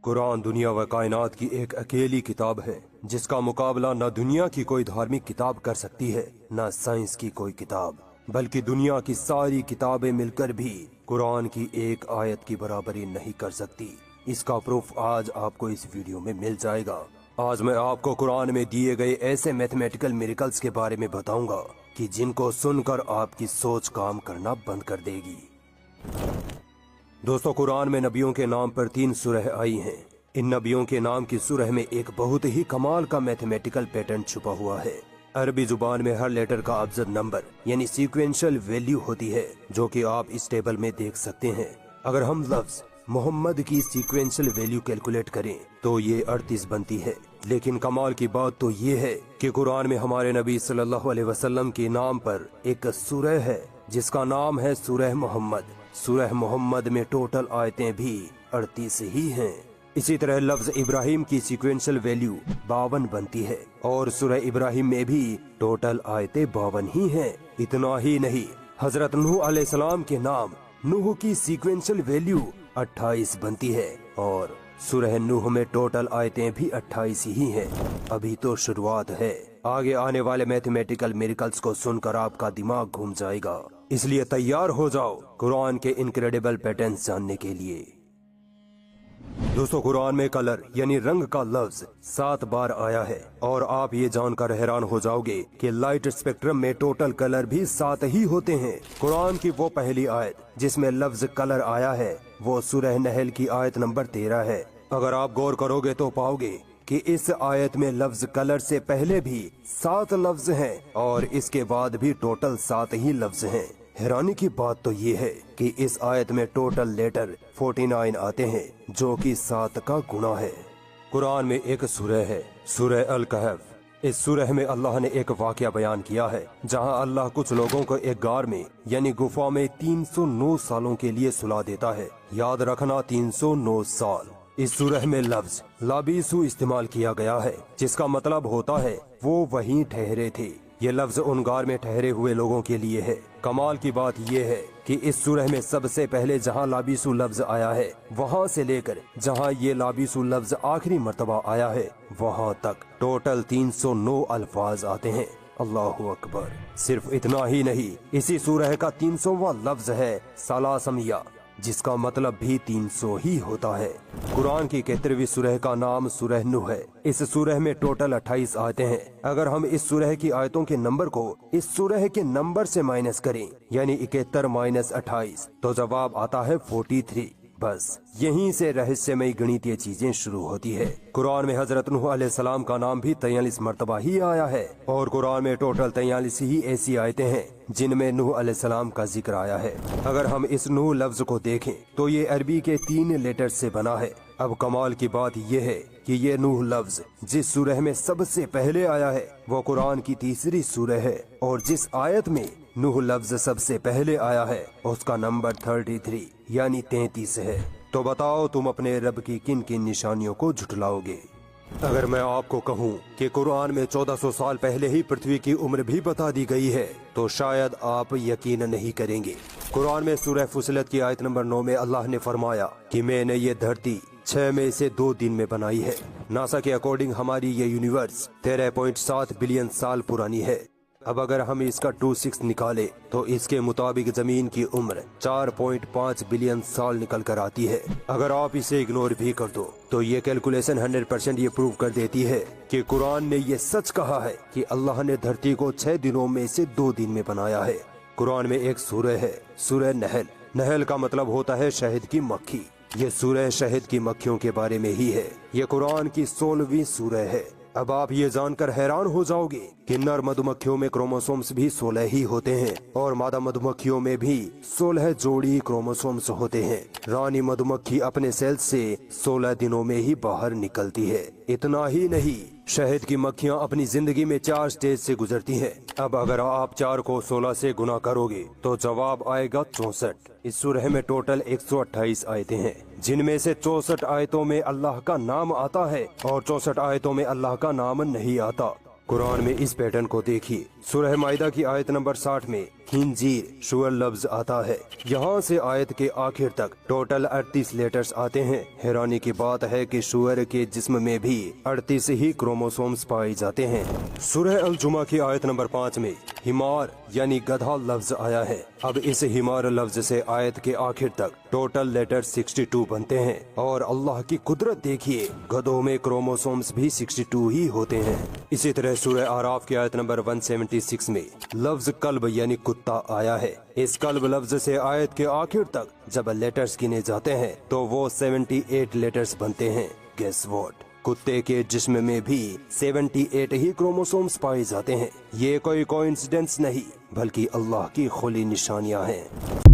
कुरान दुनिया व कायनात की एक अकेली किताब है जिसका मुकाबला न दुनिया की कोई धार्मिक किताब कर सकती है न साइंस की कोई किताब, बल्कि दुनिया की सारी किताबें मिलकर भी कुरान की एक आयत की बराबरी नहीं कर सकती। इसका प्रूफ आज आपको इस वीडियो में मिल जाएगा। आज मैं आपको कुरान में दिए गए ऐसे मैथमेटिकल मिरेकल्स के बारे में बताऊंगा कि जिनको सुनकर आपकी सोच काम करना बंद कर देगी। दोस्तों, कुरान में नबियों के नाम पर 3 सूरह आई हैं। इन नबियों के नाम की सूरह में एक बहुत ही कमाल का मैथमेटिकल पैटर्न छुपा हुआ है। अरबी जुबान में हर लेटर का अब्जद नंबर यानी सीक्वेंशियल वैल्यू होती है, जो कि आप इस टेबल में देख सकते हैं। अगर हम लफ्ज मोहम्मद की सीक्वेंशियल वैल्यू कैलकुलेट करें तो ये 38 बनती है। लेकिन कमाल की बात तो ये है कि कुरान में हमारे नबी सल्लल्लाहु अलैहि वसल्लम के नाम पर एक सूरह है जिसका नाम है सूरह मोहम्मद। सूरह मोहम्मद में टोटल आयतें भी 38 ही हैं। इसी तरह लफ्ज इब्राहिम की सीक्वेंशियल वैल्यू 52 बनती है और सूरह इब्राहिम में भी टोटल आयतें 52 ही हैं। इतना ही नहीं, हजरत नूह अलैहिस्सलाम के नाम नूह की सीक्वेंशियल वैल्यू 28 बनती है और सूरह नूह में टोटल आयतें भी 28 ही हैं। अभी तो शुरुआत है, आगे आने वाले मैथमेटिकल मिरेकल्स को सुनकर आपका दिमाग घूम जाएगा। इसलिए तैयार हो जाओ कुरान के इनक्रेडिबल पैटर्न्स जानने के लिए। दोस्तों, कुरान में कलर यानी रंग का लफ्ज 7 बार आया है और आप ये जानकर हैरान हो जाओगे कि लाइट स्पेक्ट्रम में टोटल कलर भी 7 ही होते हैं। कुरान की वो पहली आयत जिसमें लफ्ज कलर आया है वो सूरह नहल की आयत नंबर 13 है। अगर आप गौर करोगे तो पाओगे कि इस आयत में लफ्ज कलर से पहले भी 7 लफ्ज हैं और इसके बाद भी टोटल 7 ही लफ्ज हैं। हैरानी की बात तो ये है कि इस आयत में टोटल लेटर 49 आते हैं, जो कि 7 का गुना है। कुरान में एक सूरह है, सूरह अल कहफ। इस सूरह में अल्लाह ने एक वाकया बयान किया है जहां अल्लाह कुछ लोगों को एक गार में यानी गुफा में 309 सालों के लिए सुला देता है। याद रखना, 309 साल। इस सूरह में लफ्ज लाबीसु इस्तेमाल किया गया है जिसका मतलब होता है वो वहीं ठहरे थे। ये लफ्ज उन गार में ठहरे हुए लोगों के लिए है। कमाल की बात ये है कि इस सूरह में सबसे पहले जहां लाबीसु लफ्ज आया है वहां से लेकर जहां ये लाबीसु लफ्ज आखिरी मर्तबा आया है वहां तक टोटल 309 अल्फाज आते हैं। अल्लाहु अकबर। सिर्फ इतना ही नहीं, इसी सूरह का 300वां लफ्ज है सलासमिया, जिसका मतलब भी 300 ही होता है। कुरान की 71वीं सूरह का नाम सूरह नूह है। इस सूरह में टोटल 28 आयतें हैं। अगर हम इस सूरह की आयतों के नंबर को इस सूरह के नंबर से माइनस करें यानी 71 माइनस 28 तो जवाब आता है 43। बस यहीं से रहस्यमयी गणितीय चीजें शुरू होती है। कुरान में हजरत नूह अलैहिस्सलाम का नाम भी 43 मर्तबा ही आया है और कुरान में टोटल 43 ही ऐसी आयतें हैं जिनमें नूह अलैहिस्सलाम का जिक्र आया है। अगर हम इस नूह लफ्ज को देखें तो ये अरबी के 3 लेटर से बना है। अब कमाल की बात यह है कि ये नूह लफ्ज जिस सूरह में सबसे पहले आया है वो कुरान की 3री सूरह है और जिस आयत में नूह लफ्ज सबसे पहले आया है उसका नंबर 33 यानी 33 है। तो बताओ तुम अपने रब की किन किन निशानियों को झुठलाओगे? अगर मैं आपको कहूं कि कुरान में 1400 साल पहले ही पृथ्वी की उम्र भी बता दी गई है तो शायद आप यकीन नहीं करेंगे। कुरान में सूरह फुसिलत की आयत नंबर 9 में अल्लाह ने फरमाया कि मैंने ये धरती 6 में से 2 दिन में बनाई है। नासा के अकॉर्डिंग हमारी ये यूनिवर्स 13.7 बिलियन साल पुरानी है। अब अगर हम इसका 26 निकाले तो इसके मुताबिक जमीन की उम्र 4.5 बिलियन साल निकल कर आती है। अगर आप इसे इग्नोर भी कर दो तो ये कैलकुलेशन 100% ये प्रूव कर देती है कि कुरान ने ये सच कहा है कि अल्लाह ने धरती को 6 दिनों में से 2 दिन में बनाया है। कुरान में एक सूरह है, सूरह नहल। नहल का मतलब होता है शहद की मक्खी। ये सूरह शहद की मक्खियों के बारे में ही है। ये कुरान की 16वीं सूरह है। अब आप ये जानकर हैरान हो जाओगे कि नर मधुमक्खियों में क्रोमोसोम्स भी 16 ही होते हैं और मादा मधुमक्खियों में भी 16 जोड़ी क्रोमोसोम्स होते हैं। रानी मधुमक्खी अपने सेल से 16 दिनों में ही बाहर निकलती है। इतना ही नहीं, शहद की मक्खियां अपनी जिंदगी में 4 स्टेज से गुजरती हैं। अब अगर आप 4 को 16 से गुना करोगे तो जवाब आएगा 64। इस सूरह में टोटल 128 आयतें हैं जिनमें से 64 आयतों में अल्लाह का नाम आता है और 64 आयतों में अल्लाह का नाम नहीं आता। कुरान में इस पैटर्न को देखिए। सूरह माइदा की आयत नंबर 60 में खिंजीर शुअर लफ्ज आता है। यहाँ से आयत के आखिर तक टोटल 38 लेटर्स आते हैं। हैरानी की बात है कि शुअर के जिस्म में भी 38 ही क्रोमोसोम्स पाए जाते हैं। सूरह अल जुमा की आयत नंबर 5 में हिमार यानी गधा लफ्ज आया है। अब इस हिमार लफ्ज से आयत के आखिर तक टोटल लेटर 62 बनते हैं। और अल्लाह की कुदरत देखिए, गधों में क्रोमोसोम्स भी 62 ही होते हैं। इसी तरह सूरह आराफ की आयत नंबर 176 में लफ्ज कल्ब यानी कुत्ता आया है। इस कल्ब लफ्ज से आयत के आखिर तक जब लेटर्स गिने जाते हैं तो वो 78 लेटर्स बनते हैं। गेस व्हाट, कुत्ते के जिस्म में भी 78 ही क्रोमोसोम्स पाए जाते हैं। ये कोई कोइंसिडेंस नहीं बल्कि अल्लाह की खुली निशानियां हैं।